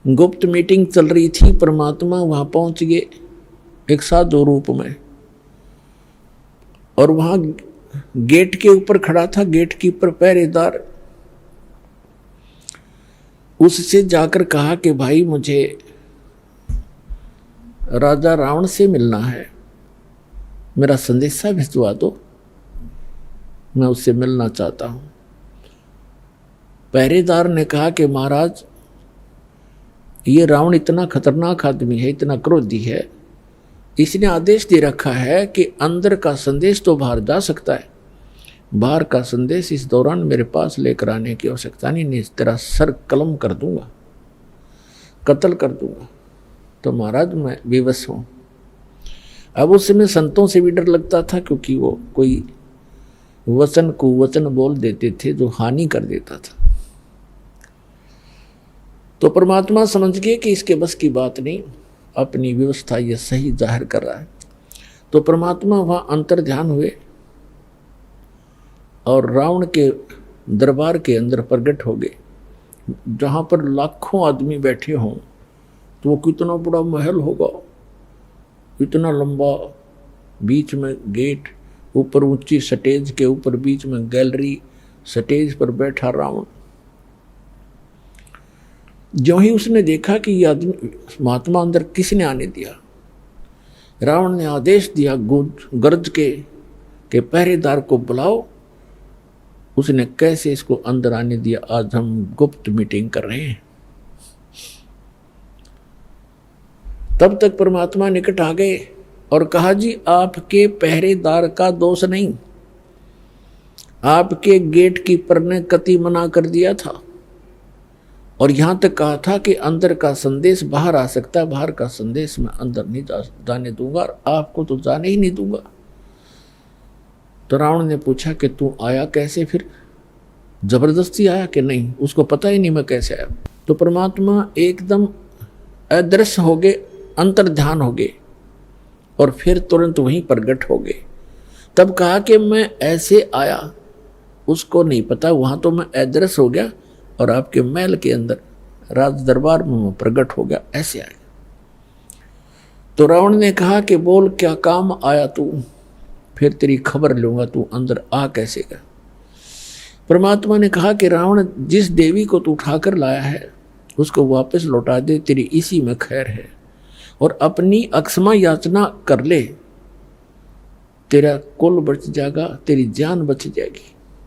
गुप्त मीटिंग चल रही थी। परमात्मा वहाँ पहुँच गए एक साधु रूप में, और वहाँ गेट के ऊपर खड़ा था गेट कीपर पहरेदार। उससे जाकर कहा कि भाई मुझे राजा रावण से मिलना है, मेरा संदेशा भिजवा दो, मैं उससे मिलना चाहता हूँ। पहरेदार ने कहा कि महाराज ये रावण इतना खतरनाक आदमी है, इतना क्रोधी है, इसने आदेश दे रखा है कि अंदर का संदेश तो बाहर जा सकता है, बाहर का संदेश इस दौरान मेरे पास लेकर आने की आवश्यकता नहीं, तेरा सर कलम कर दूंगा, कत्ल कर दूंगा। तो महाराज मैं विवश हूँ। अब उस समय संतों से भी डर लगता था, क्योंकि वो कोई वचन कुवचन बोल देते थे जो हानि कर देता था। तो परमात्मा समझ गए कि इसके बस की बात नहीं, अपनी व्यवस्था ये सही जाहिर कर रहा है। तो परमात्मा वहाँ अंतर ध्यान हुए और रावण के दरबार के अंदर प्रकट हो गए, जहाँ पर लाखों आदमी बैठे हों। तो वो कितना बड़ा महल होगा, इतना लंबा, बीच में गेट, ऊपर ऊंची स्टेज के ऊपर बीच में गैलरी, स्टेज पर बैठा रावण। जो ही उसने देखा कि ये आदमी महात्मा अंदर किसने आने दिया, रावण ने आदेश दिया गर्ज के पहरेदार को बुलाओ। उसने कैसे इसको अंदर आने दिया, आज हम गुप्त मीटिंग कर रहे हैं। तब तक परमात्मा निकट आ गए और कहा जी आपके पहरेदार का दोष नहीं, आपके गेट कीपर ने कति मना कर दिया था, और यहां तक कहा था कि अंदर का संदेश बाहर आ सकता है, बाहर का संदेश मैं अंदर नहीं जाने दूंगा, और आपको तो जाने ही नहीं दूंगा। तो रावण ने पूछा कि तू आया कैसे, फिर जबरदस्ती आया कि नहीं? उसको पता ही नहीं मैं कैसे आया। तो परमात्मा एकदम अदृश्य हो गए, अंतर ध्यान हो गए, और फिर तुरंत वहीं प्रकट हो गए। तब कहा कि मैं ऐसे आया, उसको नहीं पता, वहां तो मैं अदृश्य हो गया और आपके महल के अंदर राज दरबार में मैं प्रकट हो गया, ऐसे आया। तो रावण ने कहा कि बोल क्या काम आया तू, फिर तेरी खबर लूंगा, तू अंदर आ कैसे गया। परमात्मा ने कहा कि रावण जिस देवी को तू उठाकर लाया है उसको वापस लौटा दे, तेरी इसी में खैर है, और अपनी अक्षमा याचना कर ले, तेरा कुल बच जाएगा, तेरी जान बच जाएगी।